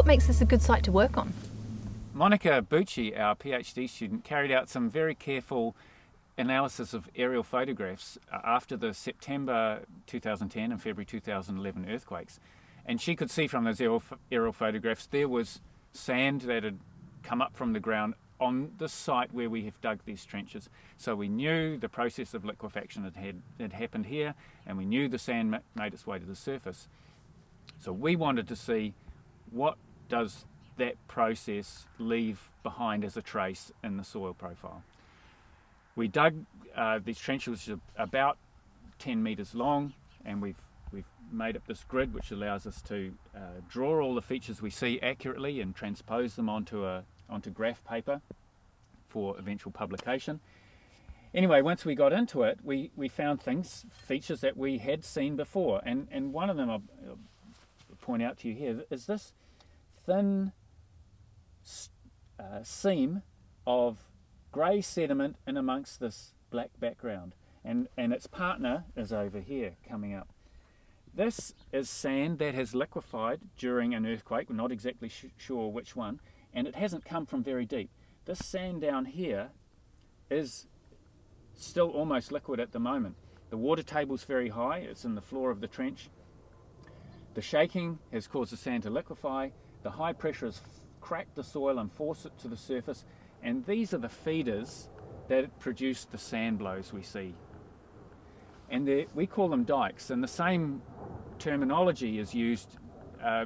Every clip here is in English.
makes this a good site to work on? Monica Bucci, our PhD student, carried out some very careful analysis of aerial photographs after the September 2010 and February 2011 earthquakes. And she could see from those aerial photographs there was sand that had come up from the ground on the site where we have dug these trenches. So we knew the process of liquefaction had happened here, and we knew the sand made its way to the surface. So we wanted to see what does that process leave behind as a trace in the soil profile. We dug these trenches, which are about 10 metres long, and we've made up this grid which allows us to draw all the features we see accurately and transpose them onto graph paper for eventual publication. Anyway, once we got into it, we found features that we had seen before, and one of them I'll point out to you here is this thin seam of grey sediment in amongst this black background, and its partner is over here coming up. This is sand that has liquefied during an earthquake. We're not exactly sure which one, and it hasn't come from very deep. This sand down here is still almost liquid at the moment. The water table's very high, it's in the floor of the trench. The shaking has caused the sand to liquefy. The high pressure has cracked the soil and forced it to the surface, and these are the feeders that produce the sand blows we see. And we call them dikes, and the same terminology is used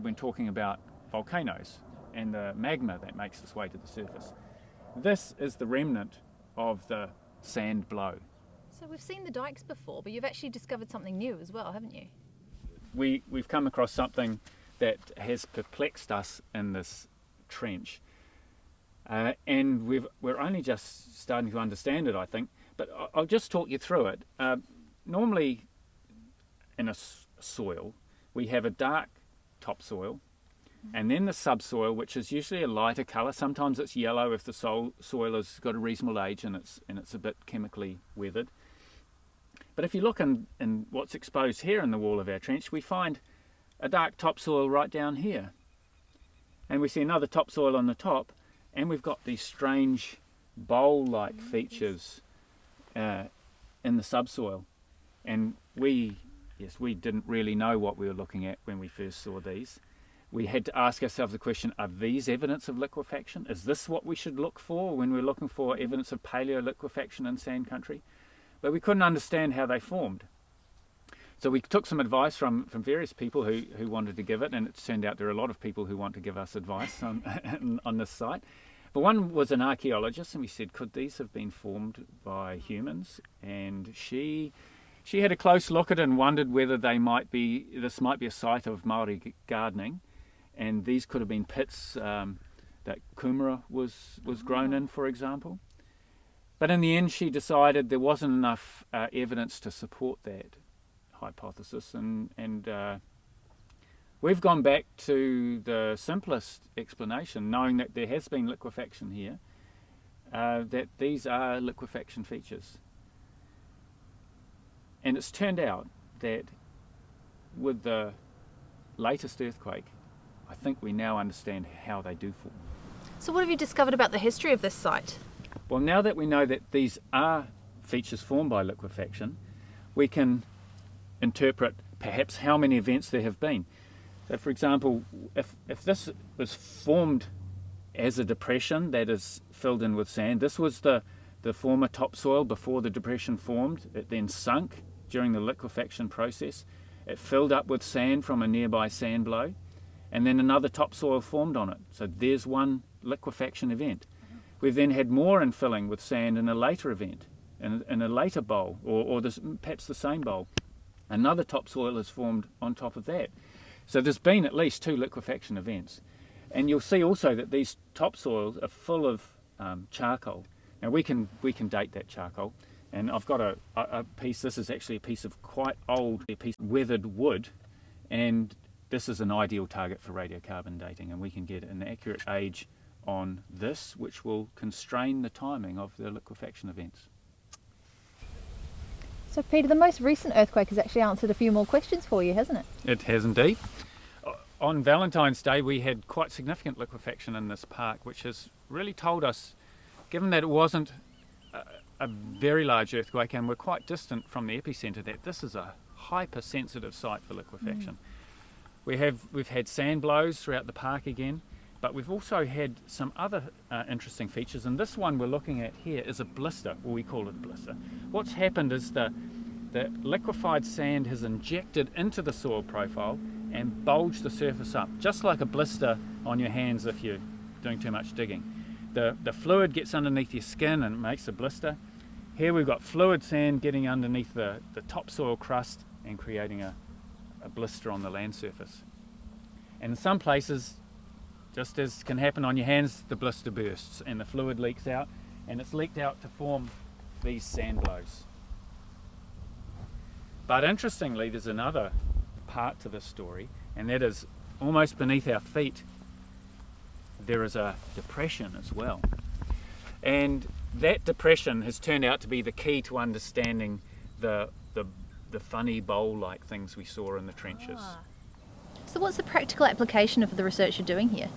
when talking about volcanoes and the magma that makes its way to the surface. This is the remnant of the sand blow. So we've seen the dikes before, but you've actually discovered something new as well, haven't you? We've come across something that has perplexed us in this trench, and we're only just starting to understand it, I think, but I'll just talk you through it. Normally in a soil we have a dark topsoil, and then the subsoil, which is usually a lighter colour. Sometimes it's yellow if the soil has got a reasonable age and it's a bit chemically weathered. But if you look in what's exposed here in the wall of our trench, we find a dark topsoil right down here, and we see another topsoil on the top, and we've got these strange bowl-like features in the subsoil. And we didn't really know what we were looking at when we first saw these. We had to ask ourselves the question, are these evidence of liquefaction? Is this what we should look for when we're looking for evidence of paleoliquefaction in sand country? But we couldn't understand how they formed. So we took some advice from various people who wanted to give it, and it turned out there are a lot of people who want to give us advice on this site. But one was an archaeologist, and we said, could these have been formed by humans? And she had a close look at it and wondered whether this might be a site of Maori gardening, and these could have been pits that kumara was grown in, for example. But in the end, she decided there wasn't enough evidence to support that hypothesis, and we've gone back to the simplest explanation, knowing that there has been liquefaction here, that these are liquefaction features. And it's turned out that with the latest earthquake, I think we now understand how they do form. So what have you discovered about the history of this site? Well, now that we know that these are features formed by liquefaction, we can interpret perhaps how many events there have been. So for example, if this was formed as a depression that is filled in with sand, this was the former topsoil before the depression formed. It then sunk during the liquefaction process. It filled up with sand from a nearby sand blow, and then another topsoil formed on it. So there's one liquefaction event. We've then had more infilling with sand in a later event, in a later bowl, or perhaps the same bowl. Another topsoil is formed on top of that. So there's been at least 2 liquefaction events. And you'll see also that these topsoils are full of charcoal. Now we can date that charcoal, and I've got a piece. This is actually a piece of quite old, weathered wood, and this is an ideal target for radiocarbon dating, and we can get an accurate age on this, which will constrain the timing of the liquefaction events. So Peter, the most recent earthquake has actually answered a few more questions for you, hasn't it? It has indeed. on Valentine's Day we had quite significant liquefaction in this park, which has really told us, given that it wasn't a very large earthquake and we're quite distant from the epicentre, that this is a hypersensitive site for liquefaction. We've had sand blows throughout the park again, but we've also had some other interesting features, and this one we're looking at here is a blister, or we call it a blister. What's happened is the liquefied sand has injected into the soil profile and bulged the surface up, just like a blister on your hands if you're doing too much digging. The fluid gets underneath your skin and makes a blister. Here we've got fluid sand getting underneath the topsoil crust and creating a blister on the land surface. And in some places, just as can happen on your hands, the blister bursts and the fluid leaks out, and it's leaked out to form these sand blows. But interestingly, there's another part to this story, and that is almost beneath our feet there is a depression as well. And that depression has turned out to be the key to understanding the funny bowl-like things we saw in the trenches. So what's the practical application of the research you're doing here?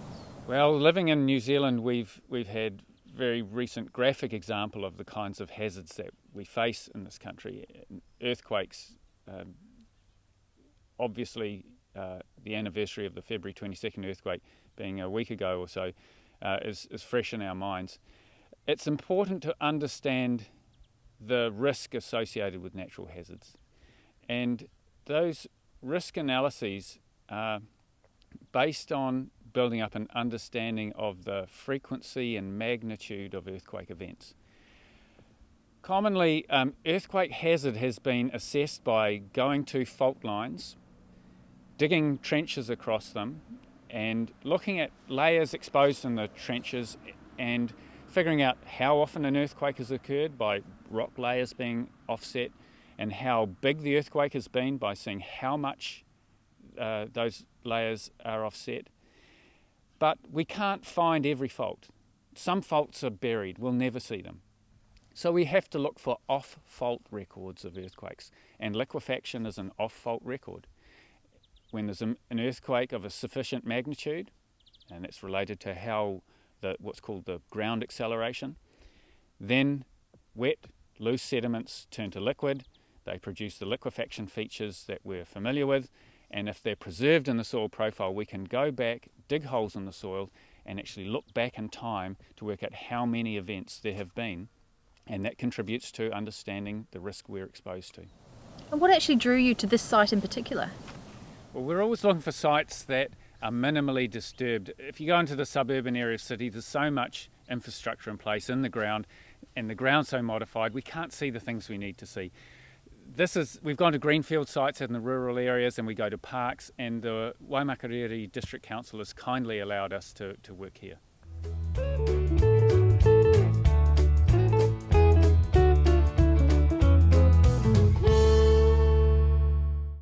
Well, living in New Zealand, we've had very recent graphic example of the kinds of hazards that we face in this country. Earthquakes, obviously the anniversary of the February 22nd earthquake being a week ago or so is fresh in our minds. It's important to understand the risk associated with natural hazards. And those risk analyses are based on building up an understanding of the frequency and magnitude of earthquake events. Commonly, earthquake hazard has been assessed by going to fault lines, digging trenches across them, and looking at layers exposed in the trenches and figuring out how often an earthquake has occurred by rock layers being offset, and how big the earthquake has been by seeing how much those layers are offset. But we can't find every fault. Some faults are buried, we'll never see them. So we have to look for off-fault records of earthquakes, and liquefaction is an off-fault record. When there's an earthquake of a sufficient magnitude, and it's related to how what's called the ground acceleration, then wet, loose sediments turn to liquid. They produce the liquefaction features that we're familiar with, and if they're preserved in the soil profile, we can go back, dig holes in the soil, and actually look back in time to work out how many events there have been, and that contributes to understanding the risk we're exposed to. And what actually drew you to this site in particular? Well, we're always looking for sites that are minimally disturbed. If you go into the suburban area of the city, there's so much infrastructure in place in the ground, and the ground's so modified, we can't see the things we need to see. We've gone to greenfield sites in the rural areas, and we go to parks, and the Waimakariri District Council has kindly allowed us to work here.